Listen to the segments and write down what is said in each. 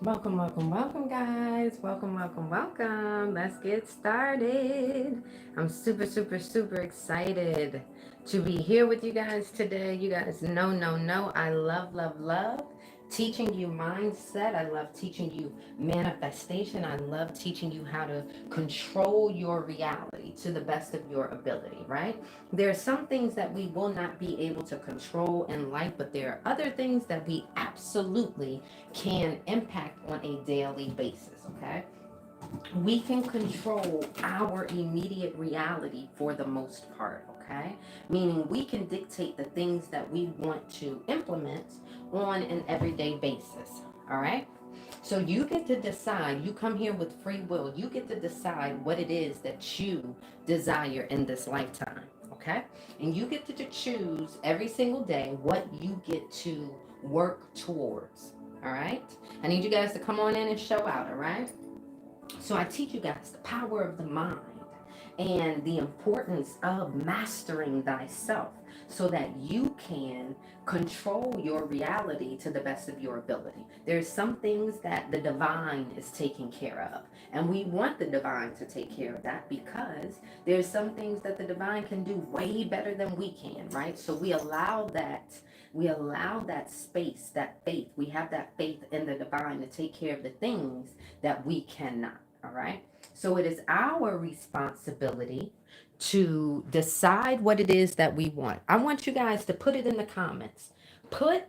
Welcome, welcome, welcome, guys. Welcome, welcome, welcome. Let's get started. I'm super, super, super excited to be here with you guys today. You guys know, I love, love, love teaching you mindset. I love teaching you manifestation. I love teaching you how to control your reality to the best of your ability, right? There are some things that we will not be able to control in life, but there are other things that we absolutely can impact on a daily basis, okay? We can control our immediate reality for the most part, okay? Meaning we can dictate the things that we want to implement on an everyday basis, all right? So you get to decide, you come here with free will, you get to decide what it is that you desire in this lifetime, okay? And you get to choose every single day what you get to work towards, all right? I need you guys to come on in and show out, all right? So I teach you guys the power of the mind and the importance of mastering thyself so that you can control your reality to the best of your ability. There's some things that the divine is taking care of, and we want the divine to take care of that because there's some things that the divine can do way better than we can, right? So we allow that space, that faith. We have that faith in the divine to take care of the things that we cannot. All right. So it is our responsibility to decide what it is that we want. I want you guys to put it in the comments.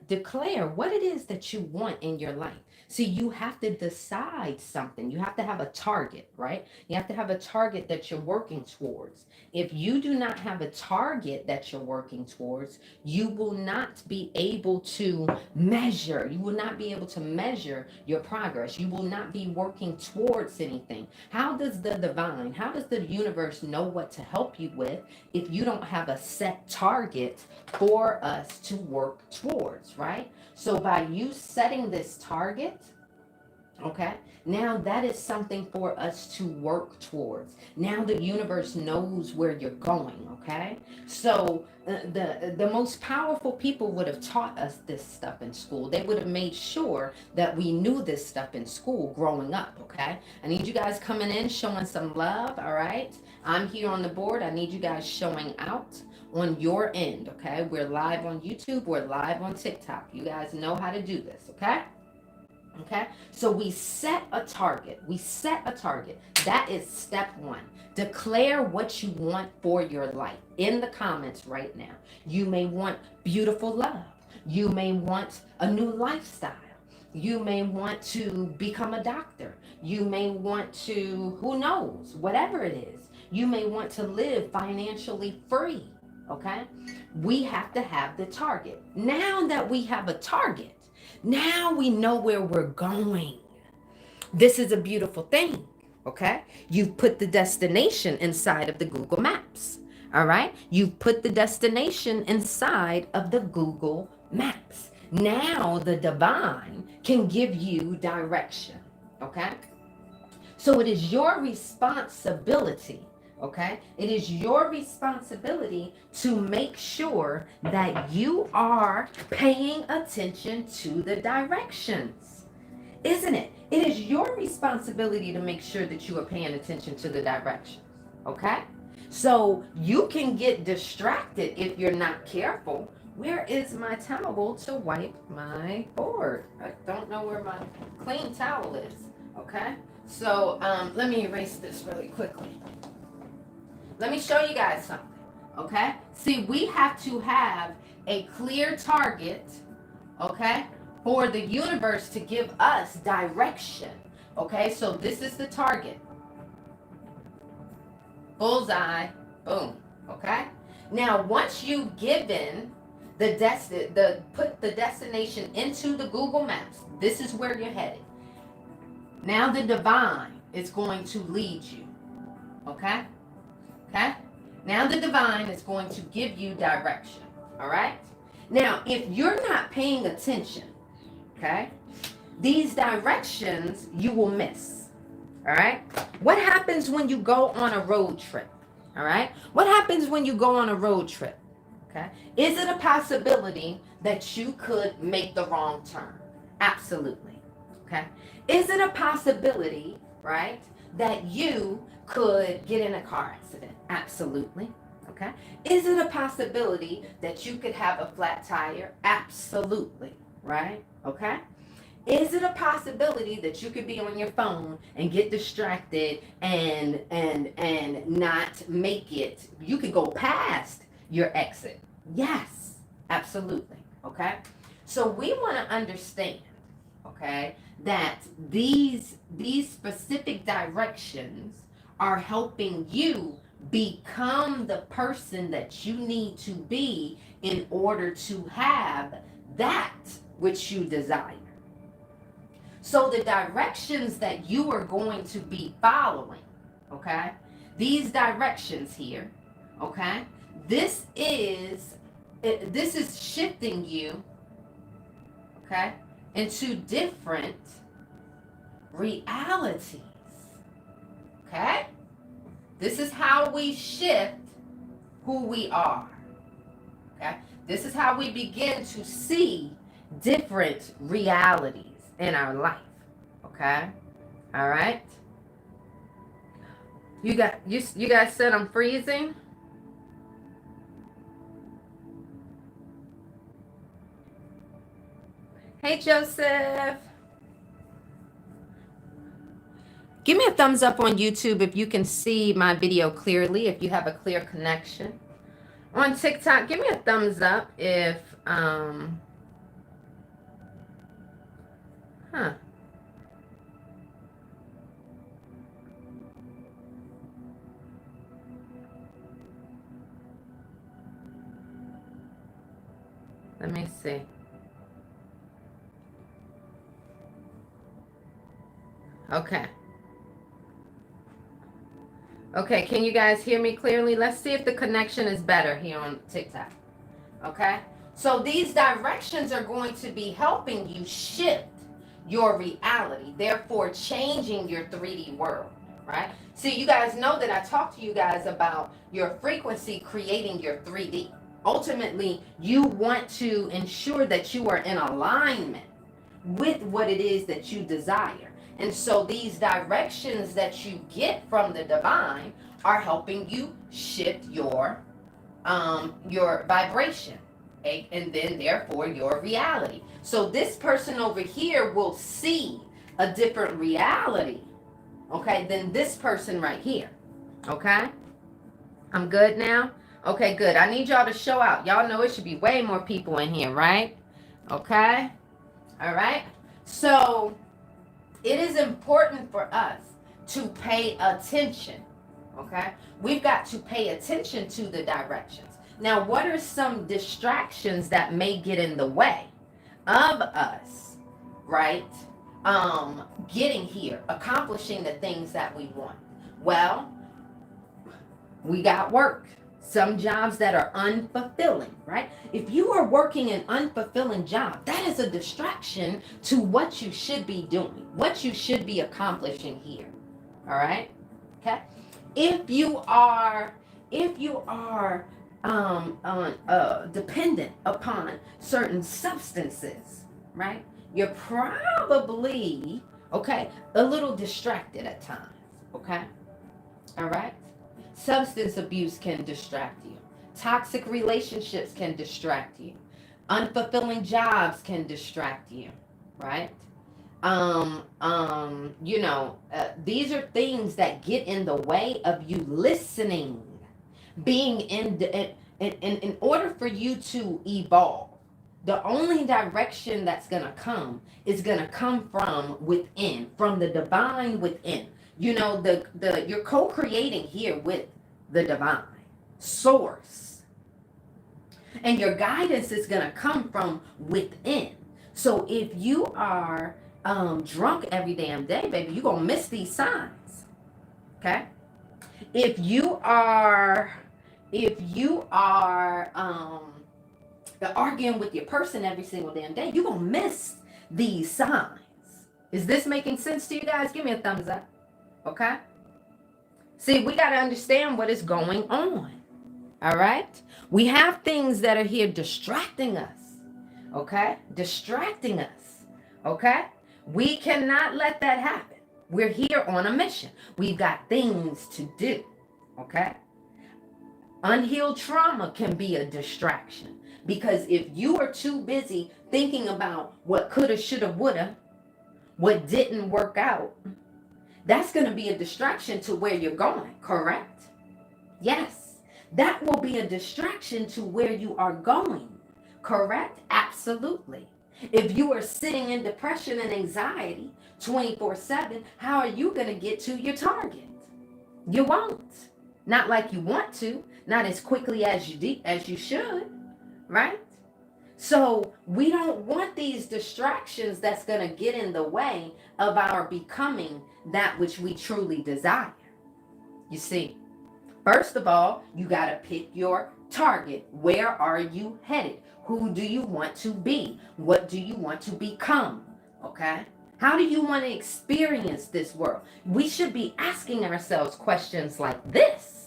Declare what it is that you want in your life. See, you have to decide something. You have to have a target, right? You have to have a target that you're working towards. If you do not have a target that you're working towards, you will not be able to measure. You will not be able to measure your progress. You will not be working towards anything. How does the divine, how does the universe know what to help you with if you don't have a set target for us to work towards, right? So by you setting this target, okay, now that is something for us to work towards. Now the universe knows where you're going, okay? So the most powerful people would have taught us this stuff in school. They would have made sure that we knew this stuff in school growing up, okay? I need you guys coming in showing some love, all right? I'm here on the board. I need you guys showing out on your end, okay? We're live on YouTube, we're live on TikTok. You guys know how to do this, okay? Okay, so we set a target. We set a target. That is step one. Declare what you want for your life in the comments right now. You may want beautiful love. You may want a new lifestyle. You may want to become a doctor. You may want to, who knows, whatever it is. You may want to live financially free. Okay, we have to have the target. Now that we have a target, now we know where we're going. This is a beautiful thing. Okay. You've put the destination inside of the Google Maps. All right. You've put the destination inside of the Google Maps. Now the divine can give you direction. Okay. So it is your responsibility, okay? It is your responsibility to make sure that you are paying attention to the directions, isn't it? It is your responsibility to make sure that you are paying attention to the directions, okay? So you can get distracted if you're not careful. Where is my towel to wipe my board? I don't know where my clean towel is, okay? So let me erase this really quickly. Let me show you guys something, okay? See, we have to have a clear target, okay, for the universe to give us direction, okay? So this is the target. Bullseye, boom, okay? Now, once you've given put the destination into the Google Maps, this is where you're headed. Now the divine is going to lead you. Okay? Okay? Now the divine is going to give you direction. All right? Now, if you're not paying attention, okay, these directions you will miss. All right? What happens when you go on a road trip? All right? What happens when you go on a road trip? Okay? Is it a possibility that you could make the wrong turn? Absolutely. Okay. Is it a possibility, right, that you could get in a car accident? Absolutely. Okay. Is it a possibility that you could have a flat tire? Absolutely. Right? Okay. Is it a possibility that you could be on your phone and get distracted and not make it? You could go past your exit. Yes, absolutely. Okay. So we want to understand, okay, that these specific directions are helping you become the person that you need to be in order to have that which you desire. So the directions that you are going to be following, okay, these directions here, okay, this is shifting you, okay, into different realities. Okay? This is how we shift who we are. Okay? This is how we begin to see different realities in our life. Okay? All right? You guys said I'm freezing? Hey Joseph. Give me a thumbs up on YouTube if you can see my video clearly, if you have a clear connection. On TikTok, give me a thumbs up if, let me see. Okay. Okay, can you guys hear me clearly? Let's see if the connection is better here on TikTok. Okay? So these directions are going to be helping you shift your reality, therefore changing your 3D world, right? See, you guys know that I talked to you guys about your frequency creating your 3D. Ultimately, you want to ensure that you are in alignment with what it is that you desire. And so these directions that you get from the divine are helping you shift your vibration, okay? And then therefore your reality. So this person over here will see a different reality, okay, than this person right here. Okay? I'm good now? Okay, good. I need y'all to show out. Y'all know it should be way more people in here, right? Okay? All right? So it is important for us to pay attention, okay? We've got to pay attention to the directions. Now, what are some distractions that may get in the way of us, right? Getting here, accomplishing the things that we want. Well, we got work. Some jobs that are unfulfilling, right? If you are working an unfulfilling job, that is a distraction to what you should be doing, what you should be accomplishing here. All right? Okay? If you are dependent upon certain substances, right? You're probably, okay, a little distracted at times, okay? All right? Substance abuse can distract you. Toxic relationships can distract you. Unfulfilling jobs can distract you, right? These are things that get in the way of you listening, being in order for you to evolve. The only direction that's going to come is going to come from within, from the divine within. You know, you're co-creating here with the divine source. And your guidance is going to come from within. So if you are drunk every damn day, baby, you're going to miss these signs. Okay? If you are arguing with your person every single damn day, you're going to miss these signs. Is this making sense to you guys? Give me a thumbs up. Okay? See, we got to understand what is going on. All right? We have things that are here distracting us. Okay? Distracting us. Okay? We cannot let that happen. We're here on a mission. We've got things to do. Okay? Unhealed trauma can be a distraction, because if you are too busy thinking about what coulda, shoulda, woulda, what didn't work out, that's going to be a distraction to where you're going, correct? Yes, that will be a distraction to where you are going, correct? Absolutely. If you are sitting in depression and anxiety 24/7, how are you going to get to your target? You won't. Not like you want to, not as quickly as you should, right? So we don't want these distractions that's going to get in the way of our becoming that which we truly desire. You see, first of all, you got to pick your target. Where are you headed? Who do you want to be? What do you want to become? Okay? How do you want to experience this world? We should be asking ourselves questions like this.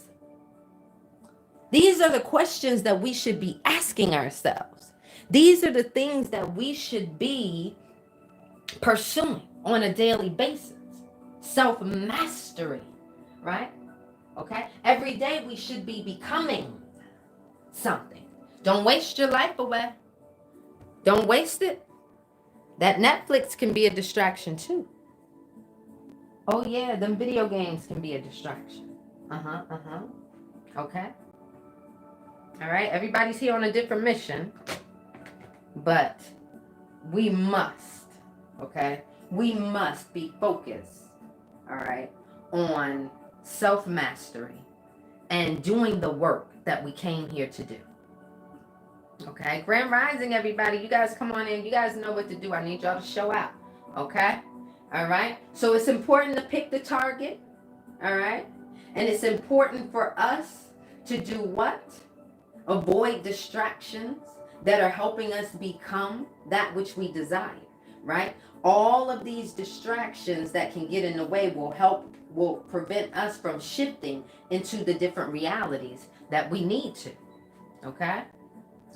These are the questions that we should be asking ourselves. These are the things that we should be pursuing on a daily basis. Self-mastery, right? Okay? Every day we should be becoming something. Don't waste your life away. Don't waste it. That Netflix can be a distraction too. Oh yeah, them video games can be a distraction. Okay. All right, everybody's here on a different mission, but we must, okay? We must be focused, all right, on self-mastery and doing the work that we came here to do. Okay, Grand Rising, everybody. You guys come on in. You guys know what to do. I need y'all to show out. Okay? All right? So it's important to pick the target. All right? And it's important for us to do what? Avoid distractions that are helping us become that which we desire. Right? All of these distractions that can get in the way will prevent us from shifting into the different realities that we need to. Okay?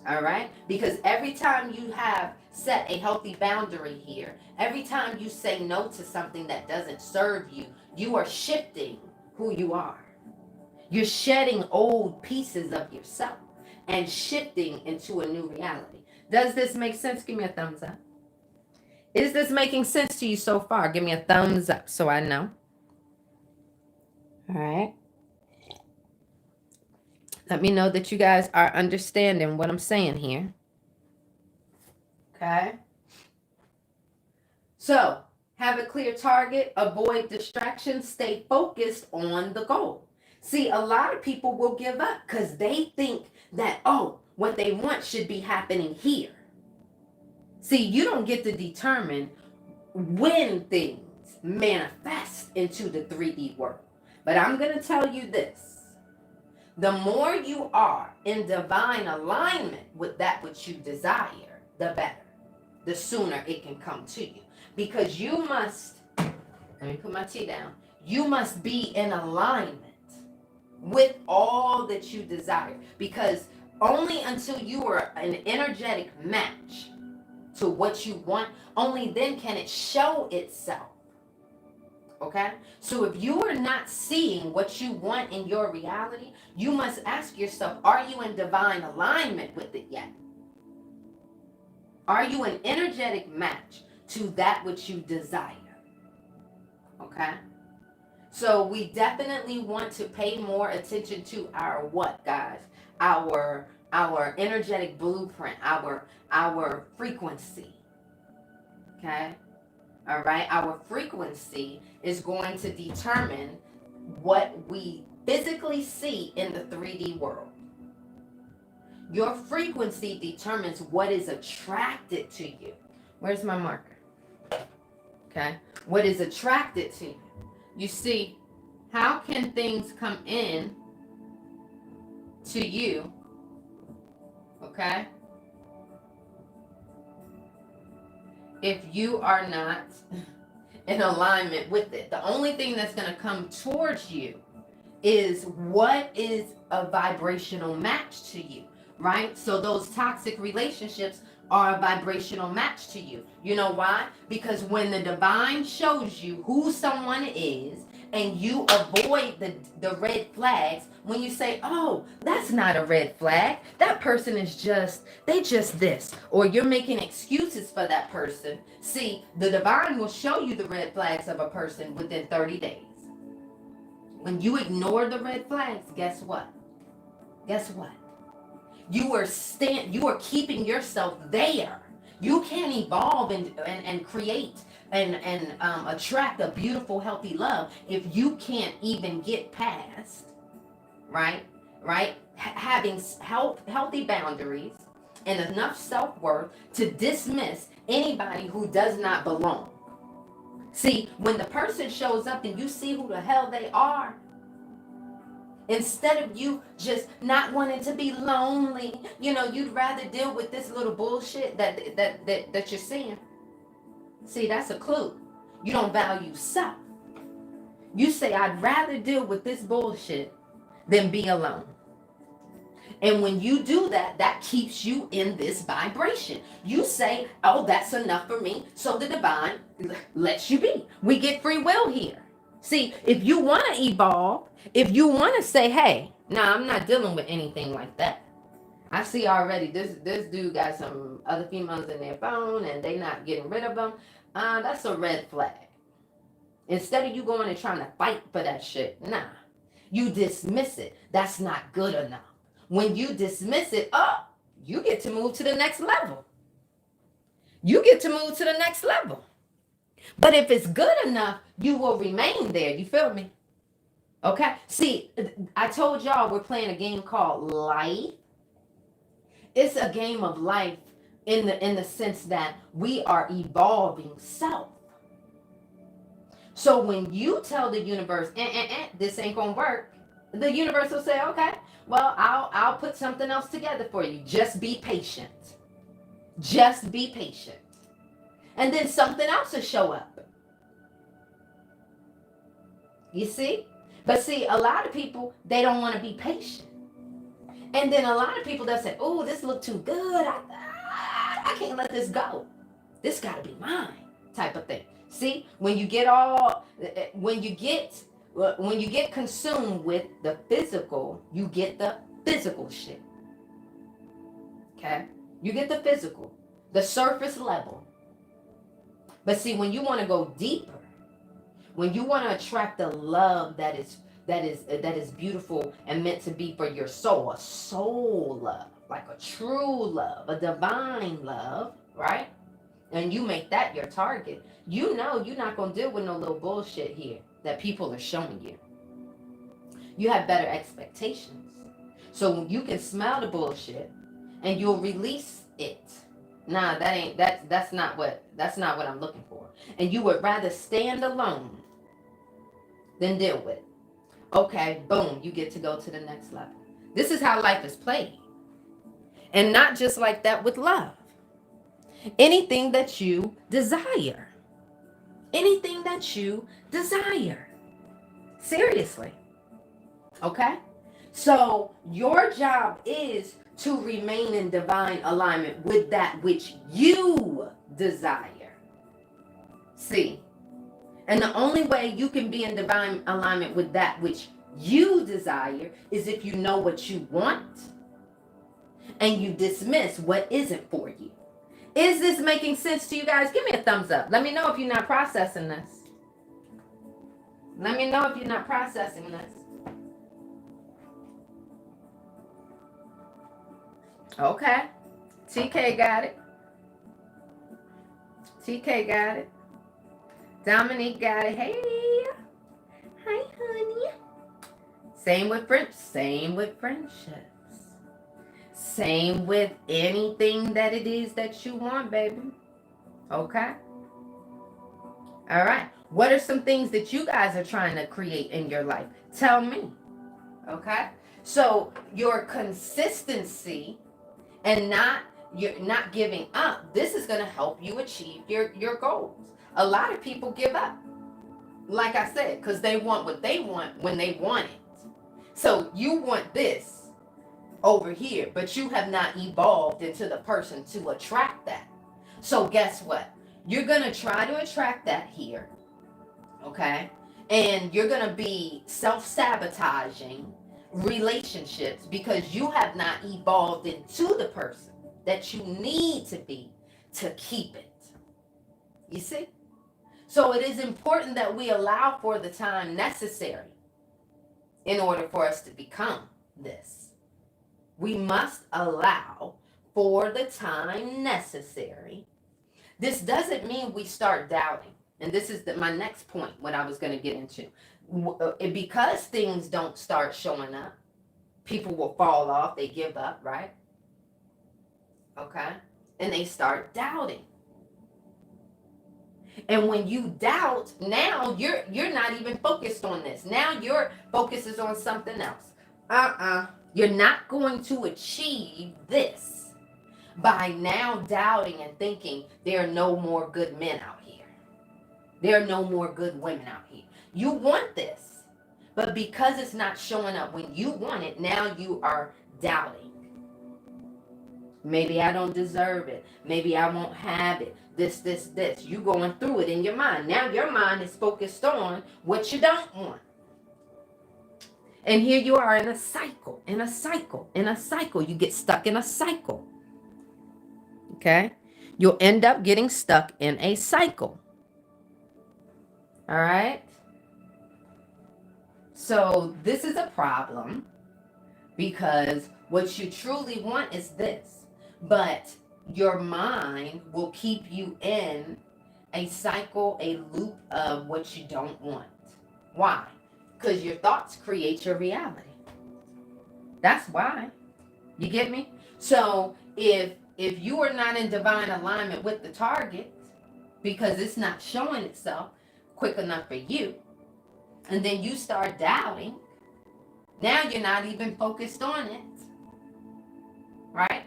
All right? Because every time you have set a healthy boundary here, every time you say no to something that doesn't serve you, you are shifting who you are. You're shedding old pieces of yourself and shifting into a new reality. Does this make sense? Give me a thumbs up. Is this making sense to you so far? Give me a thumbs up so I know. All right. Let me know that you guys are understanding what I'm saying here. Okay. So, have a clear target, avoid distractions, stay focused on the goal. See, a lot of people will give up because they think that, oh, what they want should be happening here. See, you don't get to determine when things manifest into the 3D world. But I'm going to tell you this. The more you are in divine alignment with that which you desire, the better. The sooner it can come to you. Because you must, let me put my tea down, you must be in alignment with all that you desire. Because only until you are an energetic match to what you want, only then can it show itself. Okay? So if you are not seeing what you want in your reality, you must ask yourself, are you in divine alignment with it yet? Are you an energetic match to that which you desire? Okay? So we definitely want to pay more attention to our what, guys? Our energetic blueprint, our frequency. Okay? All right, our frequency is going to determine what we physically see in the 3D world. Your frequency determines what is attracted to you. Where's my marker? Okay, what is attracted to you? You see, how can things come in to you? Okay? If you are not in alignment with it. The only thing that's going to come towards you is what is a vibrational match to you, right? So those toxic relationships are a vibrational match to you. You know why? Because when the divine shows you who someone is and you avoid the red flags, when you say, oh, that's not a red flag, that person is they just this, or you're making excuses for that person. See, the divine will show you the red flags of a person within 30 days. When you ignore the red flags, guess what? Guess what? You are keeping yourself there. You can't evolve and create and attract a beautiful, healthy love if you can't even get past, right? Having healthy boundaries and enough self-worth to dismiss anybody who does not belong. See, when the person shows up and you see who the hell they are, instead of you just not wanting to be lonely, you'd rather deal with this little bullshit that you're seeing. See, that's a clue. You don't value self. You say, I'd rather deal with this bullshit than be alone. And when you do that, that keeps you in this vibration. You say, oh, that's enough for me. So the divine lets you be. We get free will here. See, if you want to evolve, if you want to say, hey, nah, I'm not dealing with anything like that. I see already this dude got some other females in their phone and they not getting rid of them. That's a red flag. Instead of you going and trying to fight for that shit, nah. You dismiss it. That's not good enough. When you dismiss it, you get to move to the next level. You get to move to the next level. But if it's good enough, you will remain there. You feel me? Okay? See, I told y'all we're playing a game called life. It's a game of life in the sense that we are evolving self. So when you tell the universe, this ain't gonna work, the universe will say, okay, well, I'll put something else together for you. Just be patient. Just be patient. And then something else will show up. You see? But see, a lot of people, they don't want to be patient. And then a lot of people that say, oh, this look too good. I can't let this go. This got to be mine, type of thing. See, when you get consumed with the physical, you get the physical shit. Okay? You get the physical, the surface level. But see, when you want to go deeper, when you want to attract the love that is beautiful and meant to be for your soul, a soul love, like a true love, a divine love, right? And you make that your target, you know you're not going to deal with no little bullshit here that people are showing you. You have better expectations. So you can smell the bullshit and you'll release it. Nah, that's not what I'm looking for. And you would rather stand alone than deal with it. Okay, boom, you get to go to the next level. This is how life is played. And not just like that with love. Anything that you desire. Anything that you desire. Seriously. Okay? So your job is to remain in divine alignment with that which you desire. See? And the only way you can be in divine alignment with that which you desire is if you know what you want and you dismiss what isn't for you. Is this making sense to you guys? Give me a thumbs up. Let me know if you're not processing this. Let me know if you're not processing this. Okay. TK got it. TK got it. Dominique got it. Hey. Hi, honey. Same with friendships. Same with anything that it is that you want, baby. Okay? All right. What are some things that you guys are trying to create in your life? Tell me. Okay? So your consistency and you're not giving up, this is going to help you achieve your goals. A lot of people give up, like I said, because they want what they want when they want it. So you want this, over here, but you have not evolved into the person to attract that. So guess what? You're going to try to attract that here, okay? And you're going to be self-sabotaging relationships because you have not evolved into the person that you need to be to keep it. You see? So it is important that we allow for the time necessary in order for us to become this. We must allow for the time necessary. This doesn't mean we start doubting. And this is my next point, what I was going to get into. Because things don't start showing up, people will fall off, they give up, right? Okay? And they start doubting. And when you doubt, now you're not even focused on this. Now your focus is on something else. You're not going to achieve this by now doubting and thinking there are no more good men out here. There are no more good women out here. You want this, but because it's not showing up when you want it, now you are doubting. Maybe I don't deserve it. Maybe I won't have it. This. You going through it in your mind. Now your mind is focused on what you don't want. And here you are in a cycle, in a cycle, in a cycle. You get stuck in a cycle. Okay? You'll end up getting stuck in a cycle. All right? So this is a problem because what you truly want is this. But your mind will keep you in a cycle, a loop of what you don't want. Why? Because your thoughts create your reality. That's why. You get me? So if you are not in divine alignment with the target, because it's not showing itself quick enough for you, and then you start doubting, now you're not even focused on it. Right?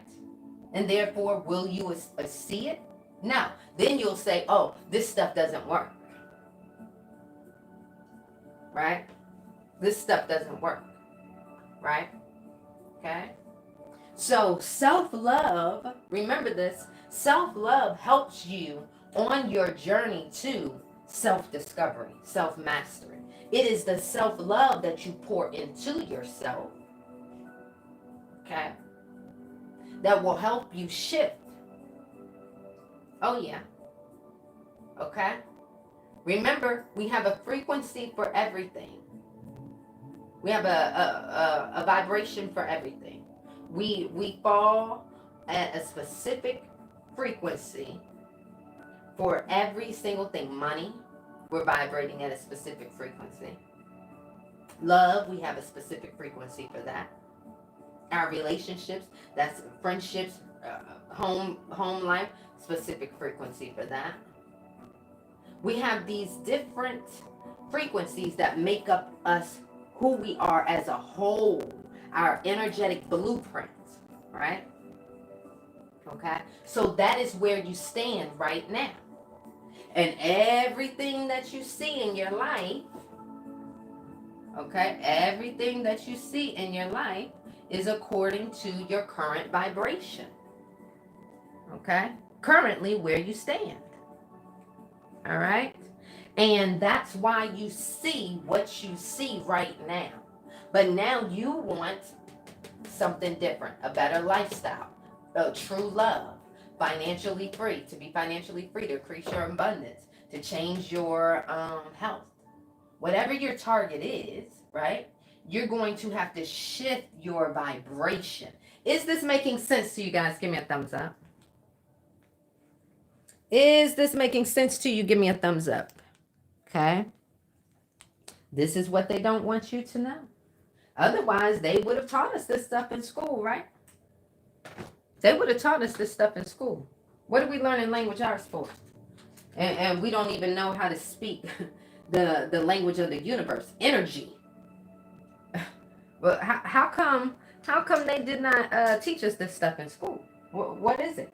And therefore, will you see it? No. Then you'll say, oh, this stuff doesn't work. Right? This stuff doesn't work. Right? Okay? So self-love, remember this, self-love helps you on your journey to self-discovery, self-mastery. It is the self-love that you pour into yourself, okay, that will help you shift. Oh, yeah. Okay? Remember, we have a frequency for everything. We have a vibration for everything. We fall at a specific frequency for every single thing. Money, we're vibrating at a specific frequency. Love, we have a specific frequency for that. Our relationships, that's friendships, home life, specific frequency for that. We have these different frequencies that make up us who we are as a whole, our energetic blueprint, right? Okay, so that is where you stand right now. And everything that you see in your life, okay, everything that you see in your life is according to your current vibration. Okay, currently where you stand. All right. And that's why you see what you see right now. But now you want something different, a better lifestyle, a true love, financially free, to be financially free, to increase your abundance, to change your health. Whatever your target is, right? You're going to have to shift your vibration. Is this making sense to you guys? Give me a thumbs up. Is this making sense to you? Give me a thumbs up. Okay. This is what they don't want you to know. Otherwise, they would have taught us this stuff in school, right? They would have taught us this stuff in school. What are we learning language arts for? And we don't even know how to speak the language of the universe, energy. Well, how come they did not teach us this stuff in school? What is it,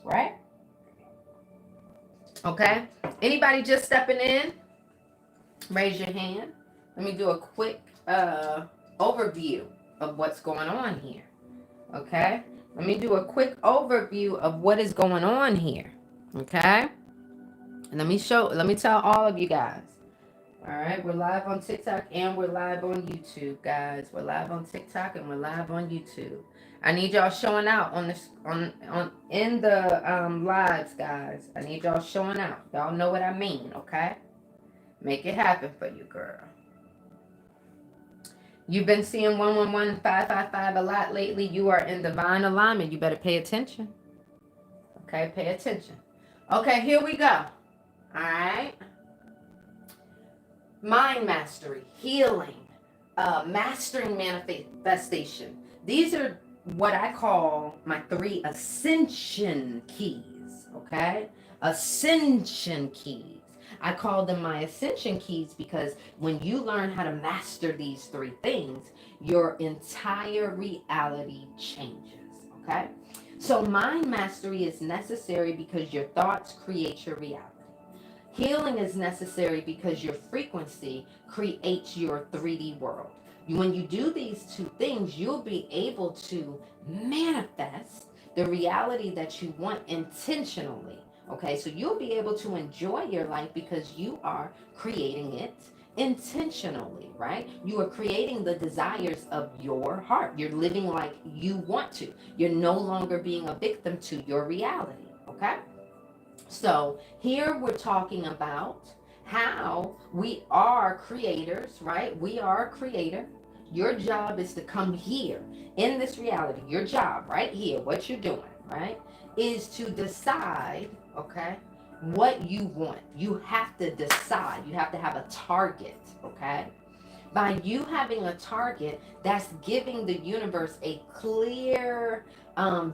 right? Okay. Anybody just stepping in? Raise your hand. Let me do a quick overview of what's going on here. Okay? Let me do a quick overview of what is going on here. Okay? And let me tell all of you guys. All right, we're live on TikTok and we're live on YouTube, guys. We're live on TikTok and we're live on YouTube. I need y'all showing out on this on in the lives, guys. I need y'all showing out. Y'all know what I mean, okay? Make it happen for you, girl. You've been seeing 111 555 a lot lately. You are in divine alignment. You better pay attention. Okay, pay attention. Okay, here we go. All right. Mind mastery, healing, mastering manifestation. These are what I call my 3 ascension keys. Okay? Ascension keys. I call them my ascension keys because when you learn how to master these 3 things, your entire reality changes. Okay? So, mind mastery is necessary because your thoughts create your reality. Healing is necessary because your frequency creates your 3D world. When you do these 2 things, you'll be able to manifest the reality that you want intentionally. Okay, so you'll be able to enjoy your life because you are creating it intentionally, right? You are creating the desires of your heart. You're living like you want to. You're no longer being a victim to your reality, okay? So here we're talking about how we are creators, right? We are a creator. Your job is to come here in this reality. Your job right here, what you're doing, right, is to decide, okay, what you want. You have to decide. You have to have a target, okay? By you having a target, that's giving the universe a clear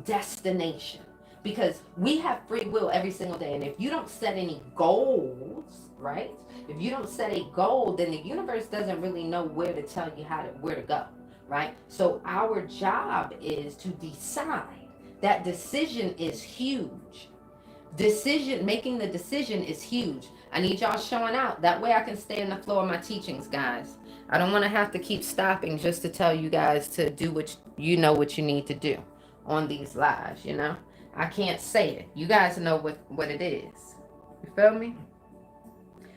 destination. Because we have free will every single day. And if you don't set any goals, right? If you don't set a goal, then the universe doesn't really know where to tell you where to go, right? So our job is to decide. That decision is huge. Making the decision is huge. I need y'all showing out. That way I can stay in the flow of my teachings, guys. I don't want to have to keep stopping just to tell you guys to do what what you need to do on these lives, I can't say it. You guys know what it is. You feel me?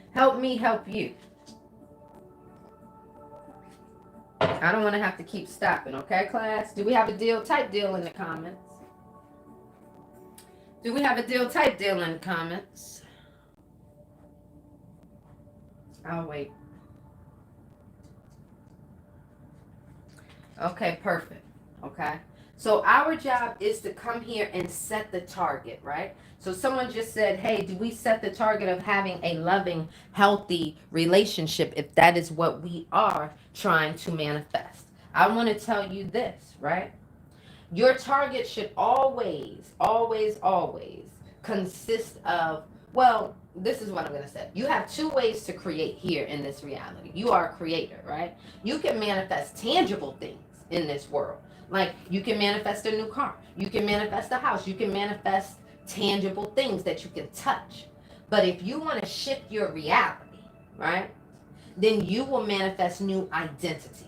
Help me help you. I don't want to have to keep stopping, okay, class? Do we have a deal? Type deal in the comments. Do we have a deal? Type deal in the comments. I'll wait. Okay, perfect. Okay. So our job is to come here and set the target, right? So someone just said, hey, do we set the target of having a loving, healthy relationship if that is what we are trying to manifest? I want to tell you this, right? Your target should always, always, always consist of, well, this is what I'm going to say. You have 2 ways to create here in this reality. You are a creator, right? You can manifest tangible things in this world. Like you can manifest a new car. You can manifest a house. You can manifest tangible things that you can touch. But if you want to shift your reality, right, then you will manifest new identities.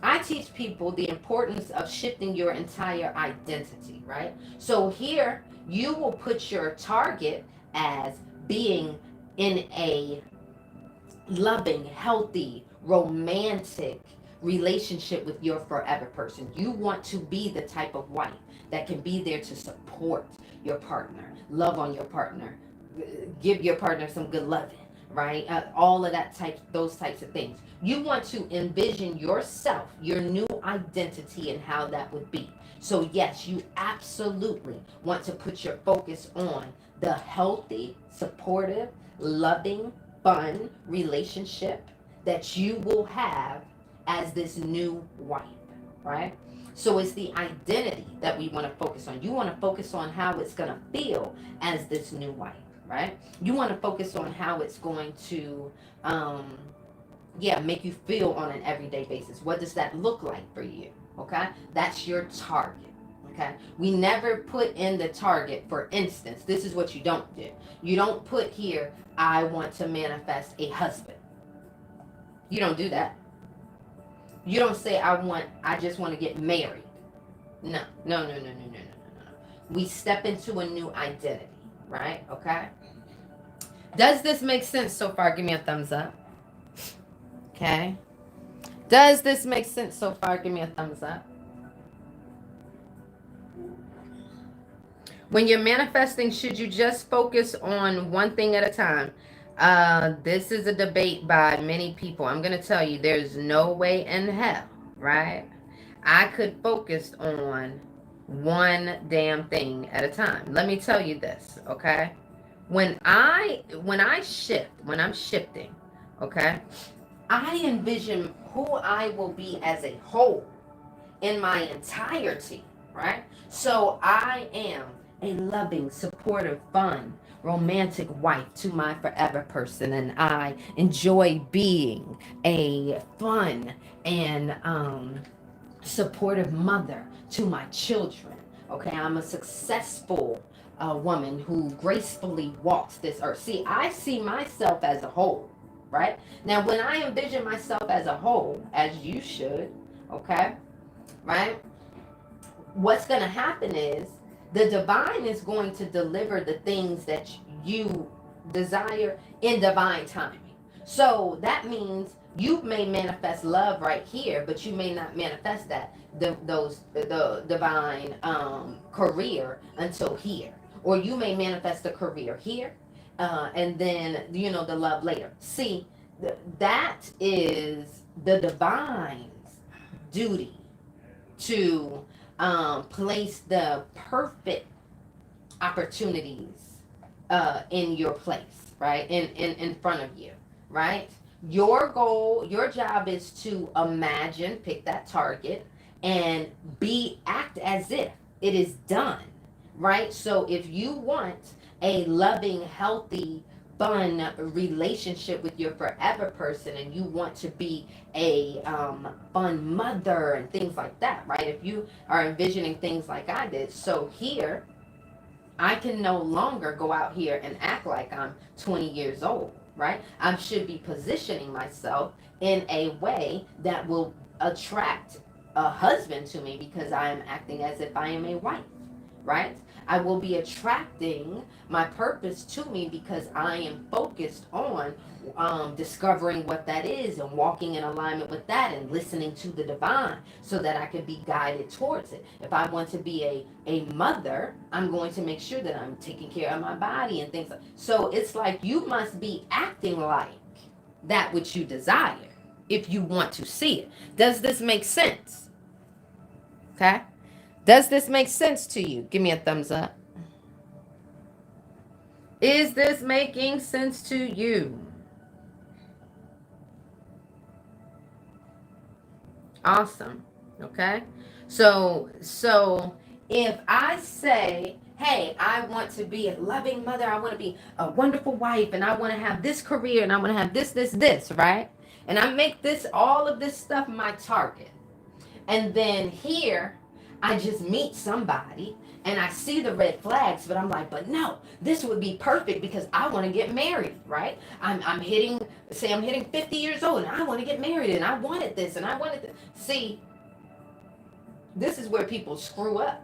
I teach people the importance of shifting your entire identity, right? So here you will put your target as being in a loving, healthy, romantic relationship with your forever person. You want to be the type of wife that can be there to support your partner, love on your partner, give your partner some good loving, right? All of those types of things. You want to envision yourself, your new identity, and how that would be. So yes, you absolutely want to put your focus on the healthy, supportive, loving, fun relationship that you will have as this new wife, right? So it's the identity that we want to focus on. You want to focus on how it's going to feel as this new wife, right? You want to focus on how it's going to, make you feel on an everyday basis. What does that look like for you? Okay, that's your target. Okay, we never put in the target. For instance, this is what you don't do. You don't put here, I want to manifest a husband. You don't do that. You don't say, I just want to get married. No, no, no, no, no, no, no, no, no. We step into a new identity, right? Okay. Does this make sense so far? Give me a thumbs up. Okay. Does this make sense so far? Give me a thumbs up. When you're manifesting, should you just focus on one thing at a time? This is a debate by many people. I'm going to tell you, there's no way in hell, right? I could focus on one damn thing at a time. Let me tell you this, okay? When I'm shifting, okay? I envision who I will be as a whole in my entirety, right? So I am a loving, supportive, fun, romantic wife to my forever person, and I enjoy being a fun and supportive mother to my children. Okay, I'm a successful woman who gracefully walks this earth. See, I see myself as a whole, right? Now, when I envision myself as a whole, as you should, okay, right? What's going to happen is the divine is going to deliver the things that you desire in divine timing. So that means you may manifest love right here, but you may not manifest the divine career until here, or you may manifest the career here, and then the love later. See, that is the divine's duty to place the perfect opportunities in your place, right? In front of you, right? Your goal, your job is to imagine, pick that target, and act as if it is done, right? So if you want a loving, healthy, fun relationship with your forever person, and you want to be a fun mother and things like that, right? If you are envisioning things like I did, so here I can no longer go out here and act like I'm 20 years old, right? I should be positioning myself in a way that will attract a husband to me, because I am acting as if I am a wife, right? I will be attracting my purpose to me because I am focused on discovering what that is and walking in alignment with that and listening to the divine so that I can be guided towards it. If I want to be a mother, I'm going to make sure that I'm taking care of my body and things like. So it's like you must be acting like that which you desire if you want to see it. Does this make sense? Okay. Does this make sense to you? Give me a thumbs up. Is this making sense to you? Awesome. Okay. So if I say, hey, I want to be a loving mother, I want to be a wonderful wife, and I want to have this career, and I want to have this, right? And I make all of this stuff my target. And then here, I just meet somebody and I see the red flags, but I'm like, but no, this would be perfect because I want to get married, right? I'm hitting 50 years old and I want to get married and I wanted this and I wanted this. See, this is where people screw up,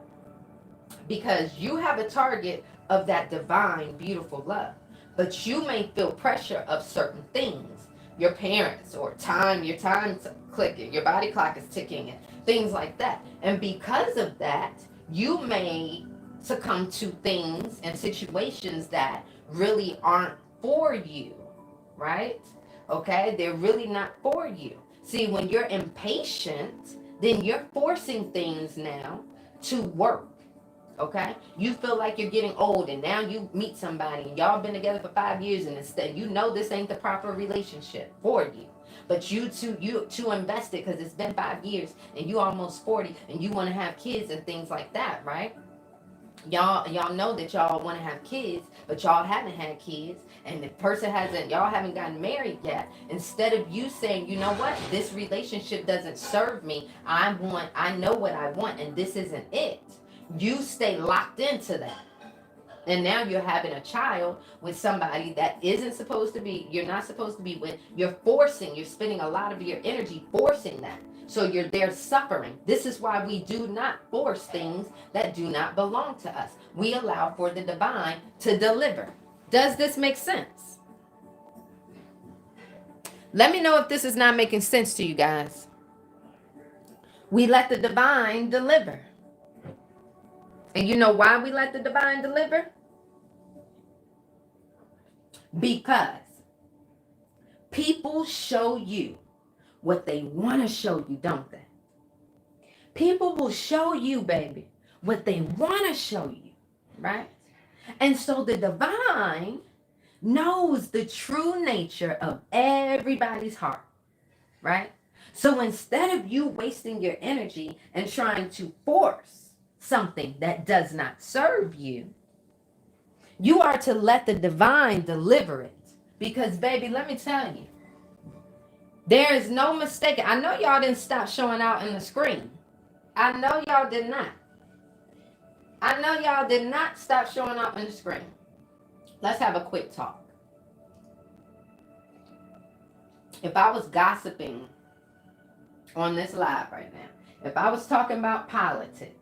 because you have a target of that divine, beautiful love, but you may feel pressure of certain things, your parents, or your time's clicking, your body clock is ticking, and things like that. And because of that, you may succumb to things and situations that really aren't for you, right? Okay, they're really not for you. See, when you're impatient, then you're forcing things now to work. Okay, you feel like you're getting old, and now you meet somebody and y'all been together for 5 years, and instead this ain't the proper relationship for you, but you too invested because it's been 5 years and you almost 40 and you want to have kids and things like that, right? Y'all know that y'all want to have kids, but y'all haven't had kids, and the person y'all haven't gotten married yet. Instead of you saying, you know what, this relationship doesn't serve me, I know what I want, and this isn't it. You stay locked into that. And now you're having a child with somebody that you're not supposed to be with. You're spending a lot of your energy forcing that. So you're there suffering. This is why we do not force things that do not belong to us. We allow for the divine to deliver. Does this make sense? Let me know if this is not making sense to you guys. We let the divine deliver. And you know why we let the divine deliver? Because people show you what they want to show you, don't they? People will show you, baby, what they want to show you, right? And so the divine knows the true nature of everybody's heart, right? So instead of you wasting your energy and trying to force something that does not serve you, you are to let the divine deliver it. Because, baby, let me tell you, there is no mistake. I know y'all didn't stop showing out in the screen. I know y'all did not. I know y'all did not stop showing up in the screen. Let's have a quick talk. If I was gossiping on this live right now, if I was talking about politics,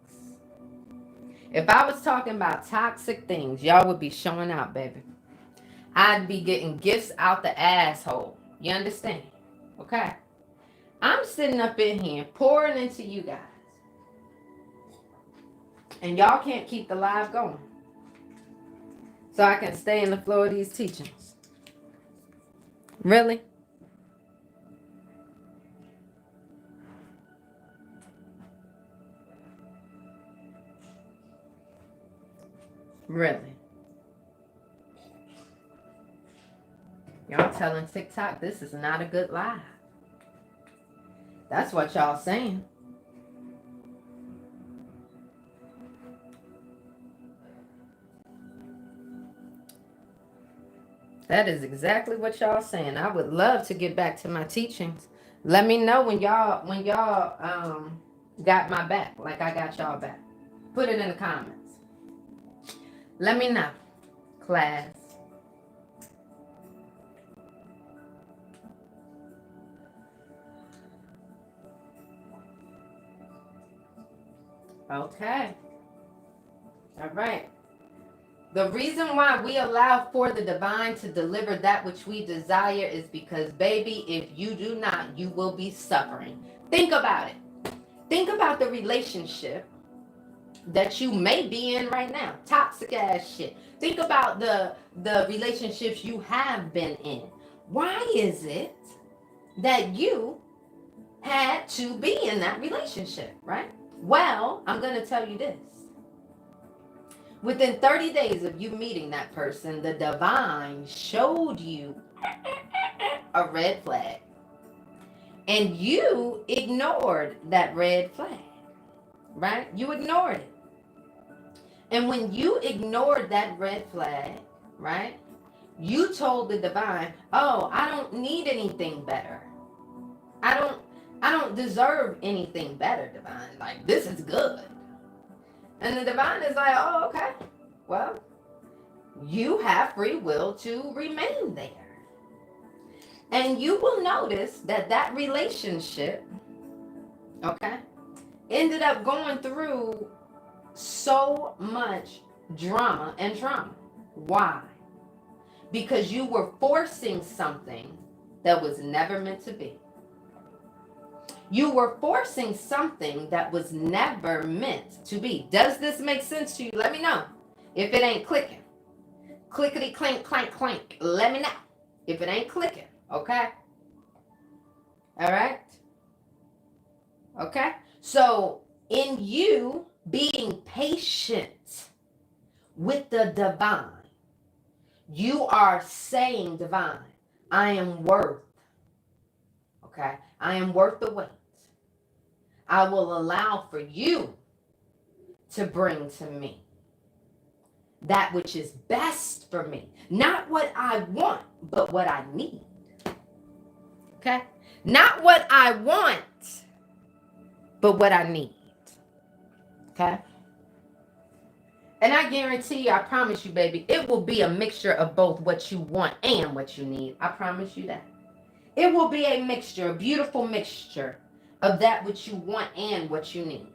if I was talking about toxic things, y'all would be showing out, baby. I'd be getting gifts out the asshole. You understand? Okay? I'm sitting up in here pouring into you guys. And y'all can't keep the live going. So I can stay in the flow of these teachings. Really? Really? Y'all telling TikTok this is not a good live. That's what y'all saying. That is exactly what y'all saying. I would love to get back to my teachings. Let me know when y'all got my back, like I got y'all back. Put it in the comments. Let me know, class. Okay. All right. The reason why we allow for the divine to deliver that which we desire is because, baby, if you do not, you will be suffering. Think about it. Think about the relationship that you may be in right now. Toxic ass shit. Think about the relationships you have been in. Why is it that you had to be in that relationship, right? Well, I'm going to tell you this. Within 30 days of you meeting that person, the divine showed you a red flag. And you ignored that red flag, right? You ignored it. And when you ignored that red flag, right? You told the divine, oh, I don't need anything better. I don't deserve anything better, divine. Like, this is good. And the divine is like, oh, okay. Well, you have free will to remain there. And you will notice that that relationship, okay, ended up going through so much drama and trauma. Why? Because you were forcing something that was never meant to be. You were forcing something that was never meant to be. Does this make sense to you? Let me know. If it ain't clicking. Clickety clink, clank, clank. Let me know. If it ain't clicking. Okay? All right? Okay? So, in you being patient with the divine, you are saying, divine, I am worth. Okay? I am worth the wait. I will allow for you to bring to me that which is best for me. Not what I want, but what I need. Okay? Not what I want, but what I need. Okay? And I guarantee you, I promise you, baby, it will be a mixture of both what you want and what you need. I promise you that. It will be a mixture, a beautiful mixture of that which you want and what you need.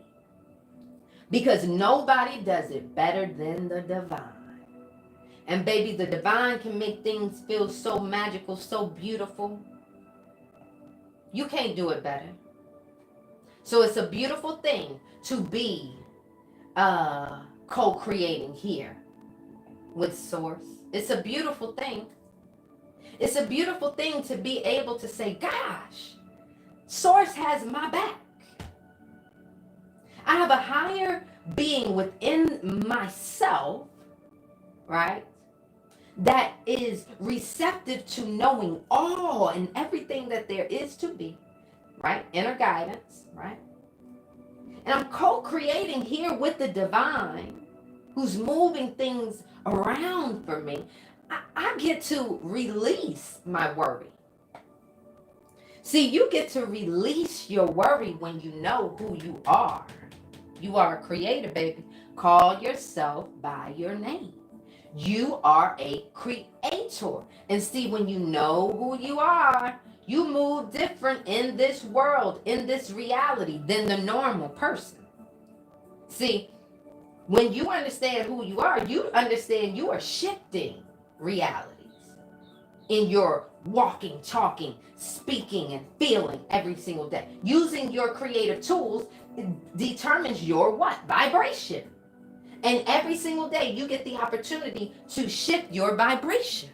Because nobody does it better than the divine. And baby, the divine can make things feel so magical, so beautiful. You can't do it better. So it's a beautiful thing to be co-creating here with Source. It's a beautiful thing. It's a beautiful thing to be able to say, gosh, Source has my back. I have a higher being within myself, right, that is receptive to knowing all and everything that there is to be, right? Inner guidance, right? And I'm co-creating here with the divine who's moving things around for me. I get to release my worry. See, you get to release your worry when you know who you are. You are a creator, baby. Call yourself by your name. You are a creator. And see, when you know who you are, you move different in this world, in this reality, than the normal person. See, when you understand who you are, you understand you are shifting realities in your walking, talking, speaking, and feeling every single day. Using your creative tools determines your what? Vibration. And every single day you get the opportunity to shift your vibration.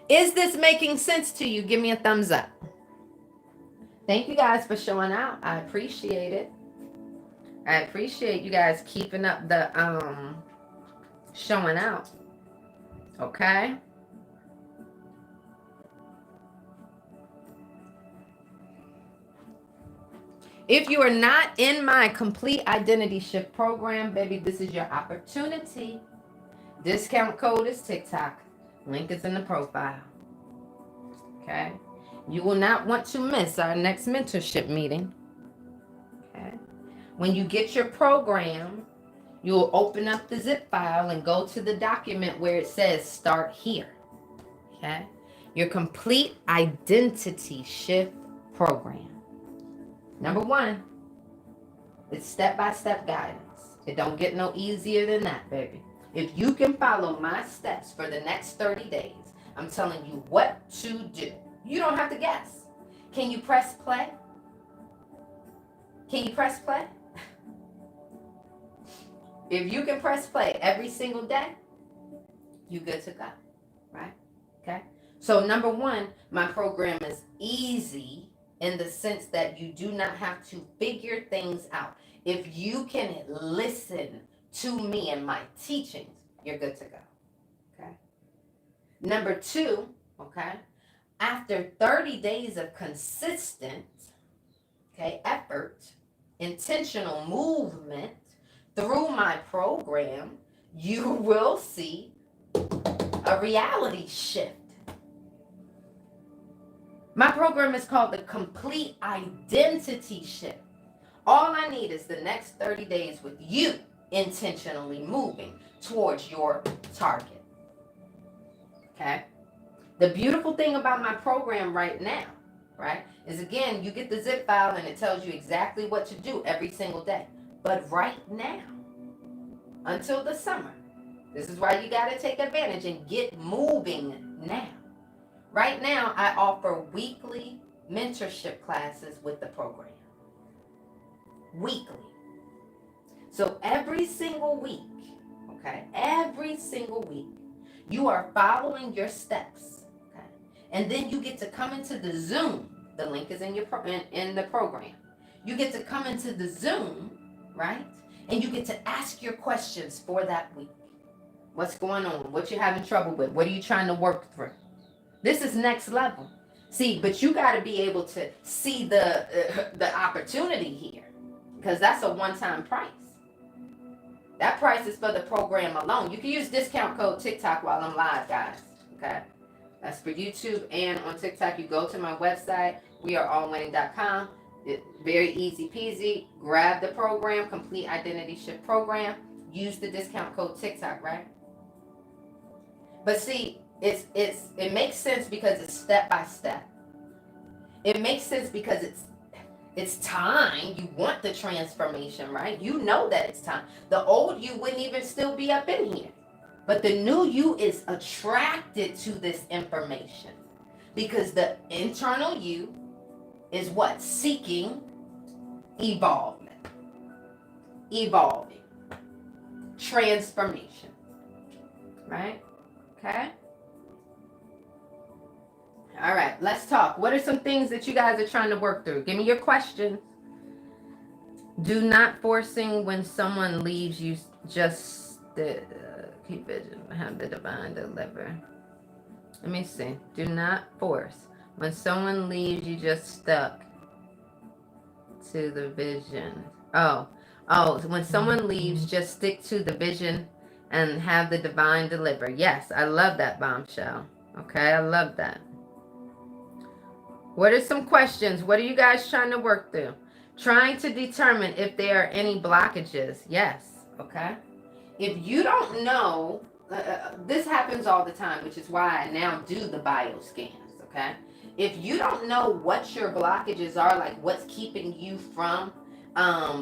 Is this making sense to you? Give me a thumbs up. Thank you guys for showing out. I appreciate it. I appreciate you guys keeping up the showing out. Okay? If you are not in my complete identity shift program, baby, this is your opportunity. Discount code is TikTok. Link is in the profile. Okay? You will not want to miss our next mentorship meeting. Okay? When you get your program, you'll open up the zip file and go to the document where it says start here. Okay? Your complete identity shift program. Number one, it's step-by-step guidance. It don't get no easier than that, baby. If you can follow my steps for the next 30 days, I'm telling you what to do. You don't have to guess. Can you press play? Can you press play? If you can press play every single day, you good to go, right? Okay? So number one, my program is easy in the sense that you do not have to figure things out. If you can listen to me and my teachings, you're good to go. Okay. Number two, okay, after 30 days of consistent, okay, effort, intentional movement through my program, you will see a reality shift. My program is called the Complete Identity Shift. All I need is the next 30 days with you intentionally moving towards your target. Okay? The beautiful thing about my program right now, right, is again, you get the zip file and it tells you exactly what to do every single day. But right now, until the summer, this is why you got to take advantage and get moving now. Right now, I offer weekly mentorship classes with the program. Weekly. So every single week, okay, every single week, you are following your steps, okay? And then you get to come into the Zoom. The link is in your in the program. You get to come into the Zoom, right? And you get to ask your questions for that week. What's going on? What you having trouble with? What are you trying to work through? This is next level. See, but you got to be able to see the opportunity here, because that's a one-time price. That price is for the program alone. You can use discount code TikTok while I'm live, guys. Okay? That's for YouTube and on TikTok. You go to my website, weareallwinning.com. Very easy peasy. Grab the program, Complete Identity Shift Program. Use the discount code TikTok, right? But see, it makes sense because it's step by step. It makes sense because It's time. You want the transformation, right? You know that it's time. The old you wouldn't even still be up in here. But the new you is attracted to this information because the internal you is what? Seeking evolvement, evolving, transformation, right? Okay. All right, let's talk. What are some things that you guys are trying to work through? Give me your questions. Do not forcing when someone leaves you, just keep vision, have the divine deliver. Let me see. Do not force. When someone leaves you, just stuck to the vision. Oh, when someone leaves, just stick to the vision and have the divine deliver. Yes, I love that, bombshell. Okay, I love that. What are some questions? What are you guys trying to work through? Trying to determine if there are any blockages. Yes, okay. If you don't know, this happens all the time, which is why I now do the bio scans, okay? If you don't know what your blockages are, like what's keeping you from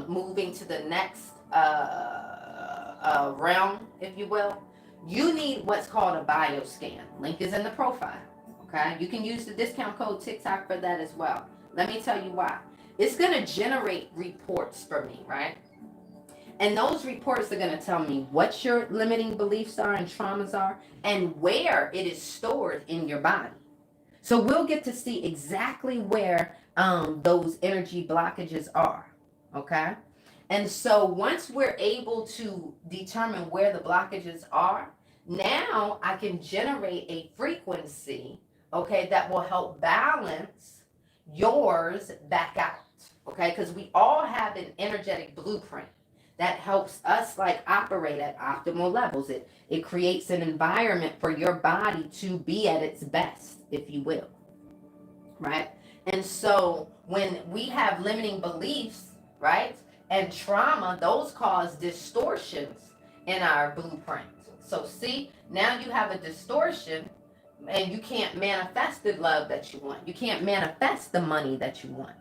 moving to the next realm, if you will, you need what's called a bio scan. Link is in the profile, okay? You can use the discount code TikTok for that as well. Let me tell you why. It's going to generate reports for me, right? And those reports are going to tell me what your limiting beliefs are and traumas are and where it is stored in your body. So we'll get to see exactly where those energy blockages are. Okay. And so once we're able to determine where the blockages are, now I can generate a frequency, okay, that will help balance yours back out. Okay. Because we all have an energetic blueprint that helps us like operate at optimal levels. It creates an environment for your body to be at its best, if you will, right? And so when we have limiting beliefs, right, and trauma, those cause distortions in our blueprint. So see, now you have a distortion and you can't manifest the love that you want. You can't manifest the money that you want,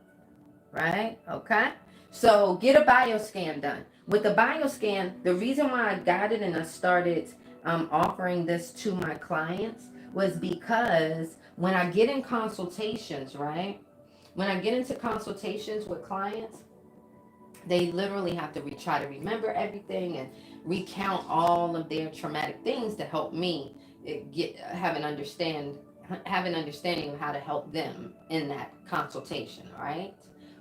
right? Okay. So get a bioscan done. With the bioscan, the reason why I got it and I started offering this to my clients was because when I get in consultations, right? When I get into consultations with clients, they literally have to try to remember everything and recount all of their traumatic things to help me have an understanding of how to help them in that consultation, right?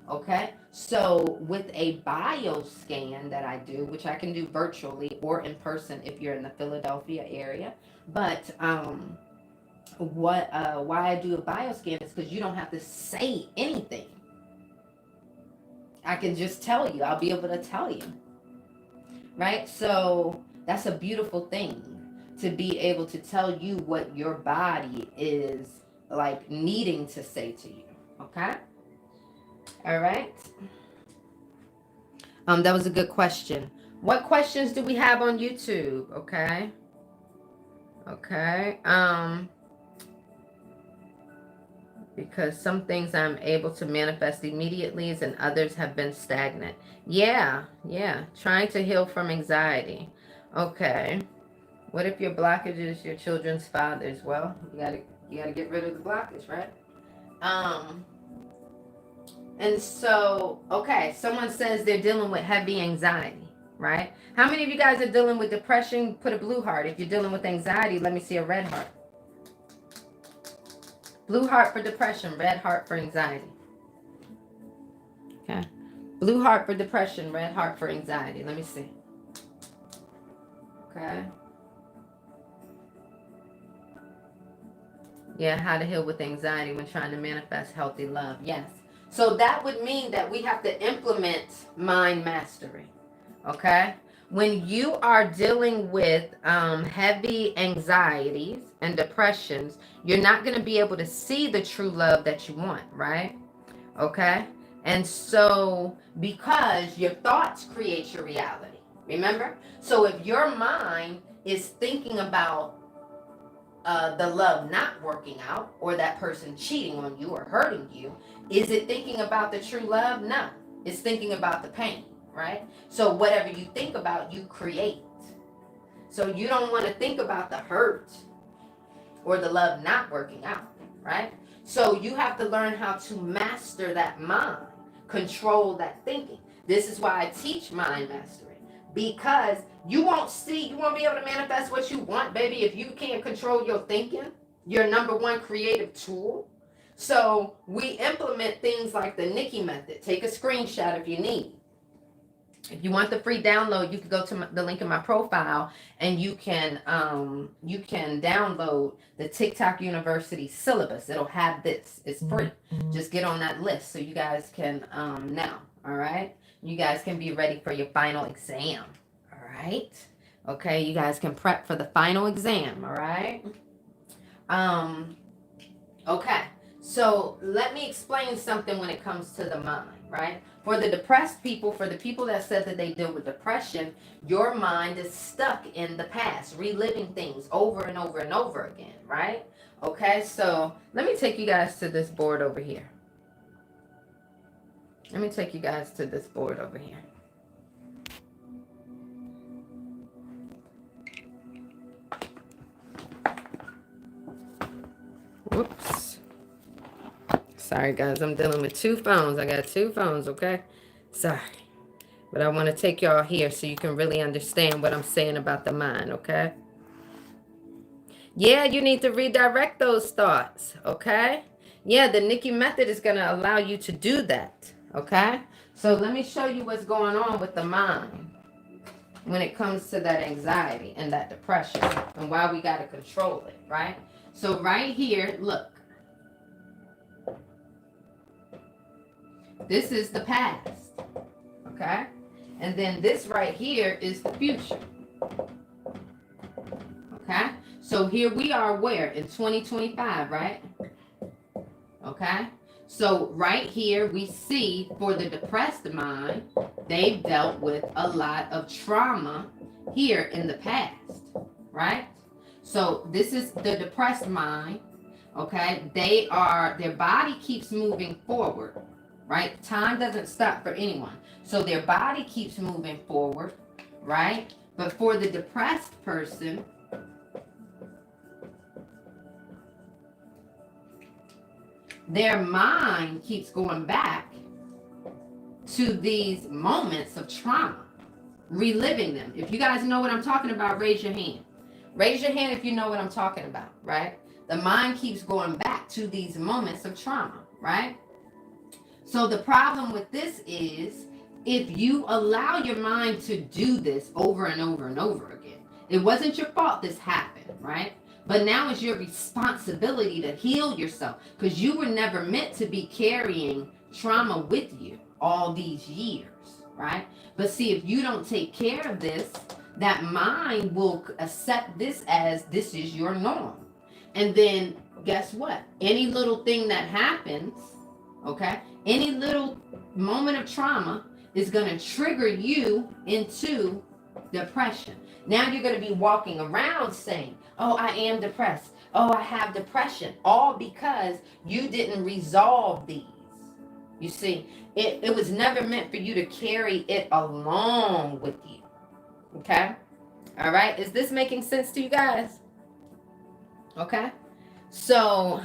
Okay, so with a bio scan that I do, which I can do virtually or in person if you're in the Philadelphia area, but why I do a bio scan is because you don't have to say anything. I can just tell you. I'll be able to tell you, right? So that's a beautiful thing, to be able to tell you what your body is like needing to say to you. Okay. All right. That was a good question. What questions do we have on YouTube? Okay. Okay. Because some things I'm able to manifest immediately and others have been stagnant. Yeah. Trying to heal from anxiety. Okay. What if your blockage is your children's fathers? Well, you gotta get rid of the blockage, right? And so, okay, someone says they're dealing with heavy anxiety, right? How many of you guys are dealing with depression? Put a blue heart. If you're dealing with anxiety, let me see a red heart. Blue heart for depression, red heart for anxiety. Okay. Blue heart for depression, red heart for anxiety. Let me see. Okay. Yeah, how to heal with anxiety when trying to manifest healthy love. Yes. So that would mean that we have to implement mind mastery. Okay. When you are dealing with heavy anxieties and depressions, you're not going to be able to see the true love that you want, right? Okay. And so, because your thoughts create your reality, remember? So if your mind is thinking about the love not working out or that person cheating on you or hurting you, Is it thinking about the true love? No. It's thinking about the pain, right? So whatever you think about, you create. So you don't want to think about the hurt or the love not working out, right? So you have to learn how to master that mind, control that thinking. This is why I teach mind mastery, because you won't be able to manifest what you want, baby, if you can't control your thinking, your number one creative tool. So we implement things like the Nikki method. Take a screenshot if you need. If you want the free download, you can go to the link in my profile, and you can download the TikTok University syllabus. It'll have this. It's free. Just get on that list so you guys can know. All right. You guys can be ready for your final exam. All right. Okay. You guys can prep for the final exam. All right. Okay. So let me explain something when it comes to the mind, right? For the depressed people, for the people that said that they deal with depression, your mind is stuck in the past, reliving things over and over and over again, right? Okay, so let me take you guys to this board over here. Let me take you guys to this board over here. Whoops. Sorry, guys. I'm dealing with two phones. I got two phones, okay? Sorry. But I want to take y'all here so you can really understand what I'm saying about the mind, okay? Yeah, you need to redirect those thoughts, okay? Yeah, the Nikki method is going to allow you to do that, okay? So let me show you what's going on with the mind when it comes to that anxiety and that depression and why we got to control it, right? So right here, look. This is the past, okay? And then this right here is the future, okay? So here we are where? In 2025, right? Okay? So right here we see for the depressed mind, they've dealt with a lot of trauma here in the past, right? So this is the depressed mind, okay? Their body keeps moving forward, right? Time doesn't stop for anyone. So their body keeps moving forward, right? But for the depressed person, their mind keeps going back to these moments of trauma, reliving them. If you guys know what I'm talking about, raise your hand. Raise your hand if you know what I'm talking about, right? The mind keeps going back to these moments of trauma, right? So the problem with this is if you allow your mind to do this over and over and over again, it wasn't your fault this happened, right? But now it's your responsibility to heal yourself, because you were never meant to be carrying trauma with you all these years, right? But see, if you don't take care of this, that mind will accept this as this is your norm. And then guess what? Any little thing that happens, okay, any little moment of trauma is going to trigger you into depression. Now you're going to be walking around saying, oh, I am depressed. Oh, I have depression. All because you didn't resolve these. You see, it was never meant for you to carry it along with you. Okay? All right? Is this making sense to you guys? Okay? So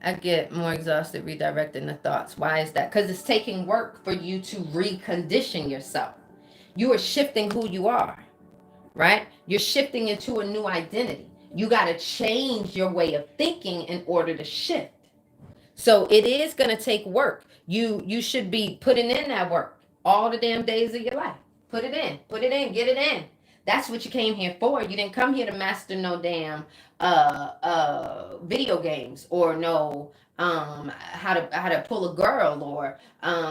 I get more exhausted redirecting the thoughts. Why is that? Because it's taking work for you to recondition yourself. You are shifting who you are, right? You're shifting into a new identity. You got to change your way of thinking in order to shift. So it is going to take work. You should be putting in that work all the damn days of your life. Put it in, get it in. That's what you came here for. You didn't come here to master no damn video games or no how to pull a girl, or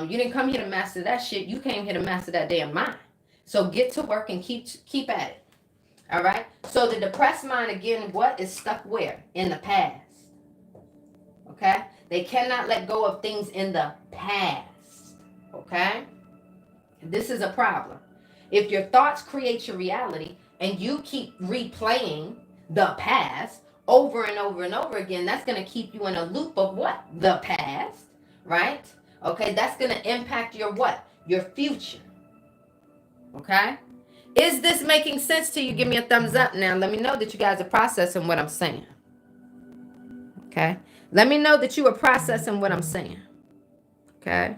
you didn't come here to master that shit. You came here to master that damn mind. So get to work and keep at it. All right. So the depressed mind, again, what is stuck where? In the past. Okay. They cannot let go of things in the past. Okay. This is a problem. If your thoughts create your reality and you keep replaying the past over and over and over again, that's going to keep you in a loop of what? The past, right? Okay, that's going to impact your what? Your future. Okay? Is this making sense to you? Give me a thumbs up now. Let me know that you guys are processing what I'm saying. Okay? Let me know that you are processing what I'm saying. Okay?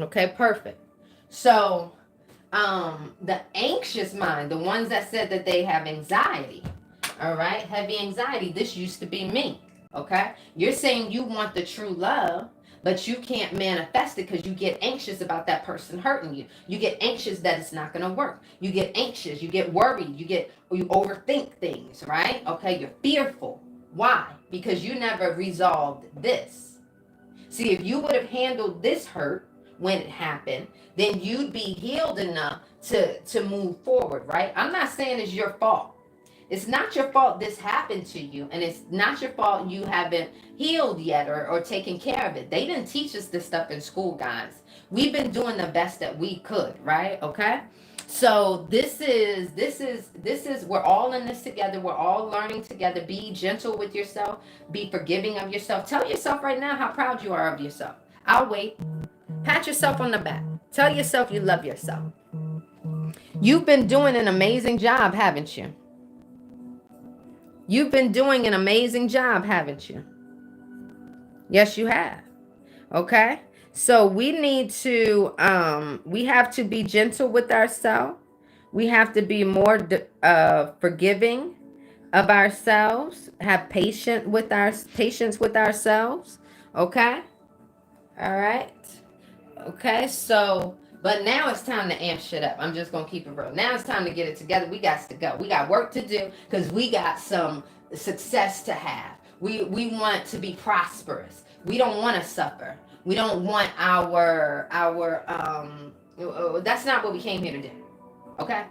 Okay, perfect. So, the anxious mind, the ones that said that they have anxiety, all right, heavy anxiety, this used to be me. Okay, you're saying you want the true love, but you can't manifest it because you get anxious about that person hurting you. You get anxious that it's not going to work. You get anxious, you get worried, you overthink things, right? Okay, you're fearful. Why? Because you never resolved this. See, if you would have handled this hurt when it happened, then you'd be healed enough to move forward, right? I'm not saying it's your fault. It's not your fault this happened to you, and it's not your fault you haven't healed yet or taken care of it. They didn't teach us this stuff in school, guys. We've been doing the best that we could, right? Okay? So this is we're all in this together. We're all learning together. Be gentle with yourself. Be forgiving of yourself. Tell yourself right now how proud you are of yourself. I'll wait. Pat yourself on the back. Tell yourself you love yourself. You've been doing an amazing job, haven't you? You've been doing an amazing job, haven't you? Yes, you have. Okay? So we need to we have to be gentle with ourselves. We have to be more forgiving of ourselves, have patience with ourselves. Okay? All right. Okay, so but now it's time to amp shit up. I'm just gonna keep it real. Now it's time to get it together. We got to go. We got work to do because we got some success to have. We want to be prosperous. We don't want to suffer. We don't want our that's not what we came here to do. Okay?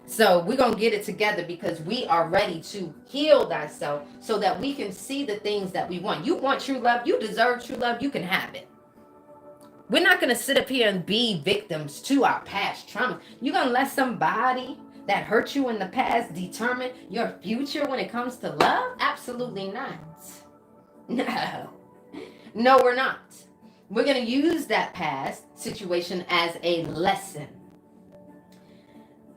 So we're gonna get it together because we are ready to heal thyself so that we can see the things that we want. You want true love, you deserve true love, you can have it. We're not going to sit up here and be victims to our past trauma. You're going to let somebody that hurt you in the past determine your future when it comes to love? Absolutely not. No. No, we're not. We're going to use that past situation as a lesson.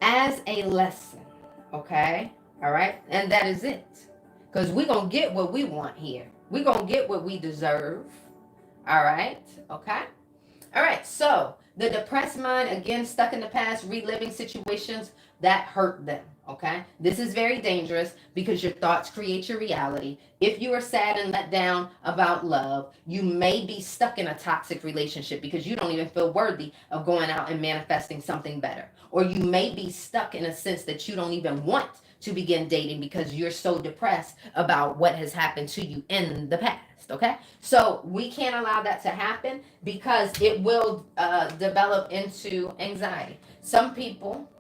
As a lesson. Okay? All right? And that is it. Because we're going to get what we want here. We're going to get what we deserve. All right? Okay? All right, so the depressed mind, again, stuck in the past, reliving situations that hurt them, okay? This is very dangerous because your thoughts create your reality. If you are sad and let down about love, you may be stuck in a toxic relationship because you don't even feel worthy of going out and manifesting something better. Or you may be stuck in a sense that you don't even want to begin dating because you're so depressed about what has happened to you in the past. Okay, so we can't allow that to happen because it will develop into anxiety. Some people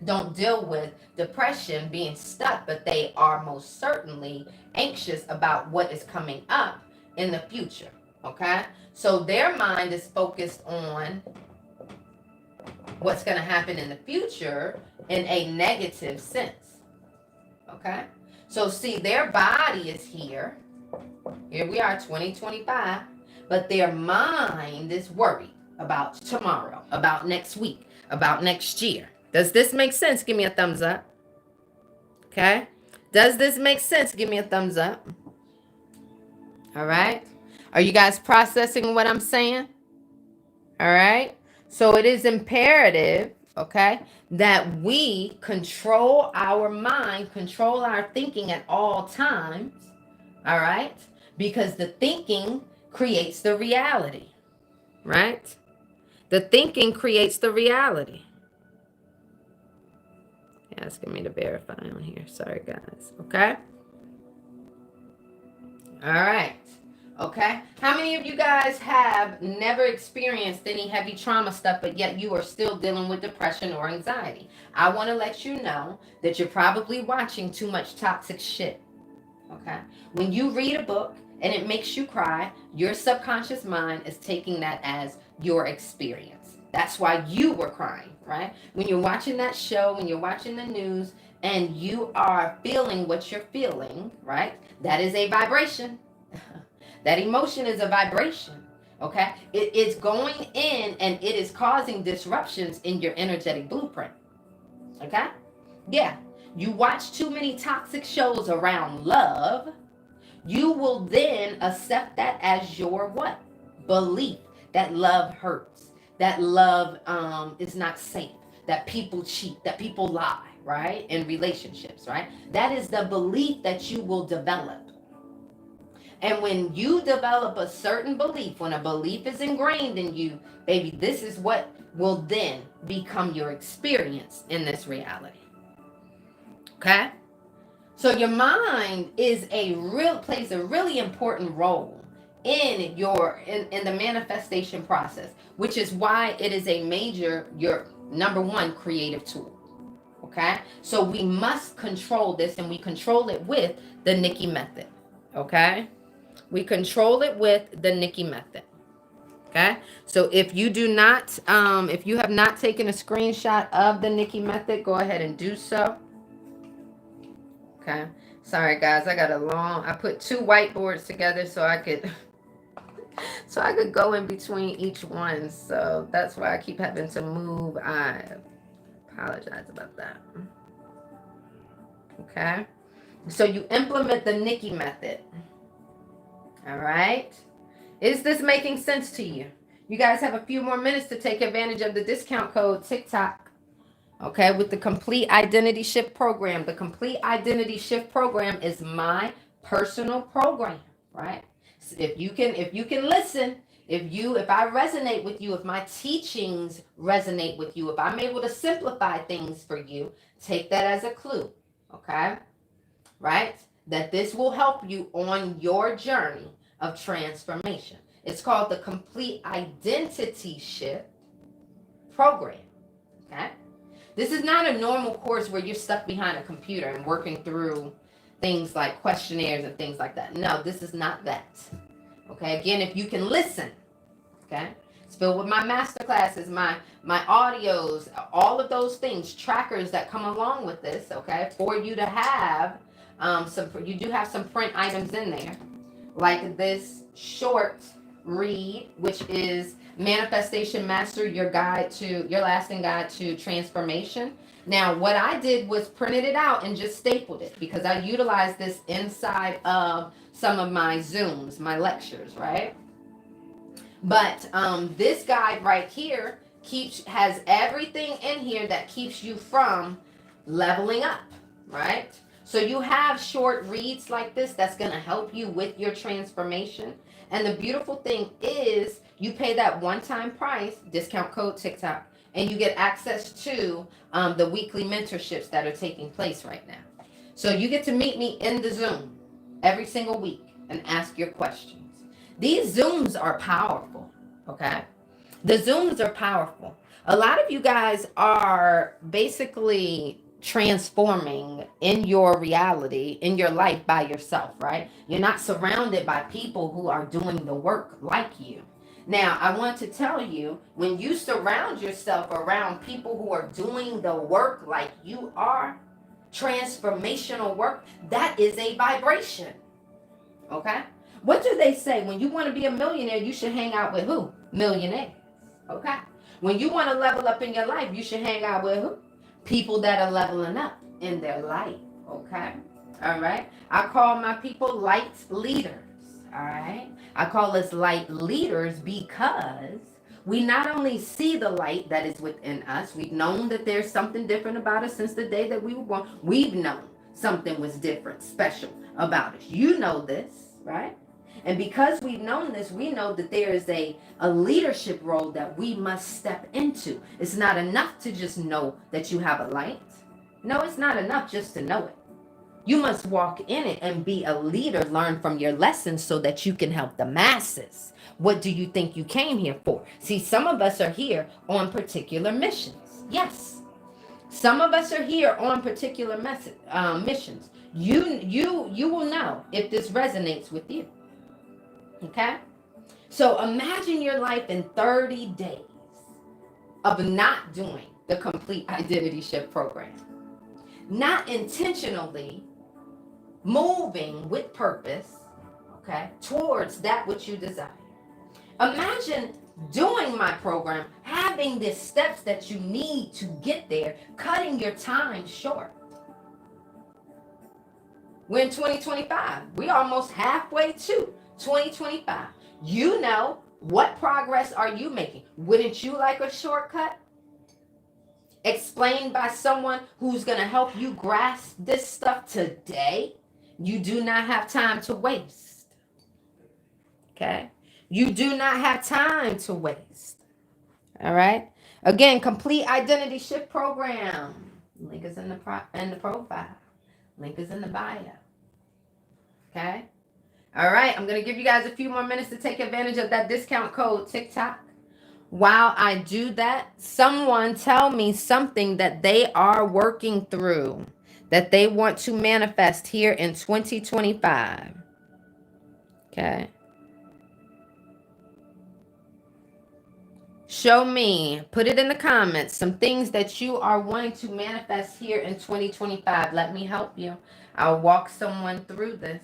don't deal with depression being stuck, but they are most certainly anxious about what is coming up in the future. Okay, so their mind is focused on what's going to happen in the future in a negative sense. Okay, so see, their body is here. Here we are, 2025, but their mind is worried about tomorrow, about next week, about next year. Does this make sense? Give me a thumbs up. Okay? Does this make sense? Give me a thumbs up. All right? Are you guys processing what I'm saying? All right? So it is imperative, okay, that we control our mind, control our thinking at all times. All right? Because the thinking creates the reality, right? The thinking creates the reality. Asking me to verify on here. Sorry, guys. Okay? All right. Okay? How many of you guys have never experienced any heavy trauma stuff, but yet you are still dealing with depression or anxiety? I want to let you know that you're probably watching too much toxic shit. Okay? When you read a book and it makes you cry, your subconscious mind is taking that as your experience. That's why you were crying, right? When you're watching that show, when you're watching the news, and you are feeling what you're feeling, right? That is a vibration. That emotion is a vibration. Okay? It's going in and it is causing disruptions in your energetic blueprint. Okay? Yeah. You watch too many toxic shows around love, you will then accept that as your what? Belief that love hurts, that love is not safe, that people cheat, that people lie, right? In relationships, right? That is the belief that you will develop. And when you develop a certain belief, when a belief is ingrained in you, baby, this is what will then become your experience in this reality. Okay? So your mind plays a really important role in the manifestation process, which is why it is your number one creative tool. Okay? So we must control this, and we control it with the Nikki method. Okay? We control it with the Nikki method. Okay? So if you if you have not taken a screenshot of the Nikki method, go ahead and do so. Okay. Sorry guys, I put two whiteboards together so I could go in between each one. So that's why I keep having to move. I apologize about that. Okay. So you implement the Nikki method. All right. Is this making sense to you? You guys have a few more minutes to take advantage of the discount code TikTok. Okay, with the Complete Identity Shift Program. The Complete Identity Shift Program is my personal program, right? So if you can listen, if I resonate with you, if my teachings resonate with you, if I'm able to simplify things for you, take that as a clue, okay? Right? That this will help you on your journey of transformation. It's called the Complete Identity Shift Program, okay? This is not a normal course where you're stuck behind a computer and working through things like questionnaires and things like that. No, this is not that. Okay, again, if you can listen, okay? It's filled with my master classes, my audios, all of those things, trackers that come along with this, okay? For you to have you do have some print items in there, like this short read, which is Manifestation Master, your lasting guide to transformation. Now, what I did was printed it out and just stapled it because I utilized this inside of some of my Zooms, my lectures, right? But this guide right here has everything in here that keeps you from leveling up, right? So you have short reads like this that's going to help you with your transformation. And the beautiful thing is you pay that one-time price, discount code TikTok, and you get access to the weekly mentorships that are taking place right now. So you get to meet me in the Zoom every single week and ask your questions. These Zooms are powerful, okay? The Zooms are powerful. A lot of you guys are basically transforming in your reality, in your life by yourself, right? You're not surrounded by people who are doing the work like you. Now, I want to tell you, when you surround yourself around people who are doing the work like you are, transformational work, that is a vibration. Okay? What do they say? When you want to be a millionaire, you should hang out with who? Millionaires. Okay? When you want to level up in your life, you should hang out with who? People that are leveling up in their life. Okay? All right? I call my people light leaders. All right? I call us light leaders because we not only see the light that is within us, we've known that there's something different about us since the day that we were born. We've known something was different, special about us. You know this, right? And because we've known this, we know that there is a leadership role that we must step into. It's not enough to just know that you have a light. No, it's not enough just to know it. You must walk in it and be a leader, learn from your lessons so that you can help the masses. What do you think you came here for? See, some of us are here on particular missions. Yes. Some of us are here on particular missions. You will know if this resonates with you. Okay? So imagine your life in 30 days. of not doing the complete identity shift program. Not intentionally moving with purpose, okay, towards that which you desire. Imagine doing my program, having the steps that you need to get there, cutting your time short. We're in 2025. We're almost halfway to 2025. You know, what progress are you making? Wouldn't you like a shortcut? Explained by someone who's going to help you grasp this stuff today? You do not have time to waste. Okay? You do not have time to waste. All right? Again, complete identity shift program. Link is in the profile. Link is in the bio. Okay? All right, I'm going to give you guys a few more minutes to take advantage of that discount code TikTok. While I do that, someone tell me something that they are working through, that they want to manifest here in 2025. Okay. Show me, put it in the comments, some things that you are wanting to manifest here in 2025. Let me help you. I'll walk someone through this.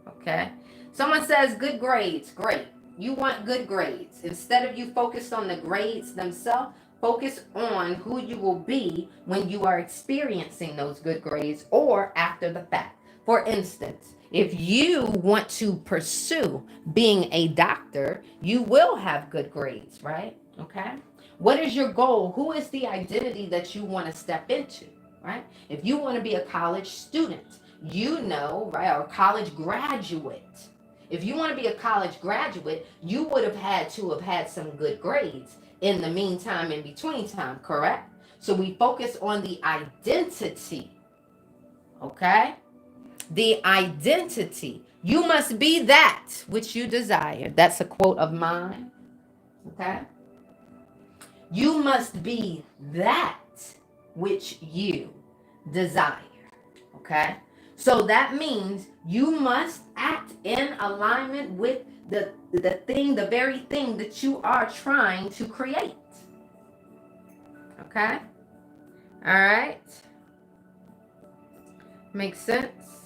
Okay. Someone says good grades. Great. You want good grades. Instead of you focused on the grades themselves, focus on who you will be when you are experiencing those good grades or after the fact. For instance, if you want to pursue being a doctor, you will have good grades, right? Okay. What is your goal? Who is the identity that you want to step into, right? If you want to be a college student, you know, right, or college graduate. If you want to be a college graduate, you would have had to have had some good grades in the meantime, in between time, correct? So we focus on the identity, okay? The identity. You must be that which you desire. That's a quote of mine, okay? You must be that which you desire, okay? So that means you must act in alignment with the very thing that you are trying to create. Okay? All right? Makes sense?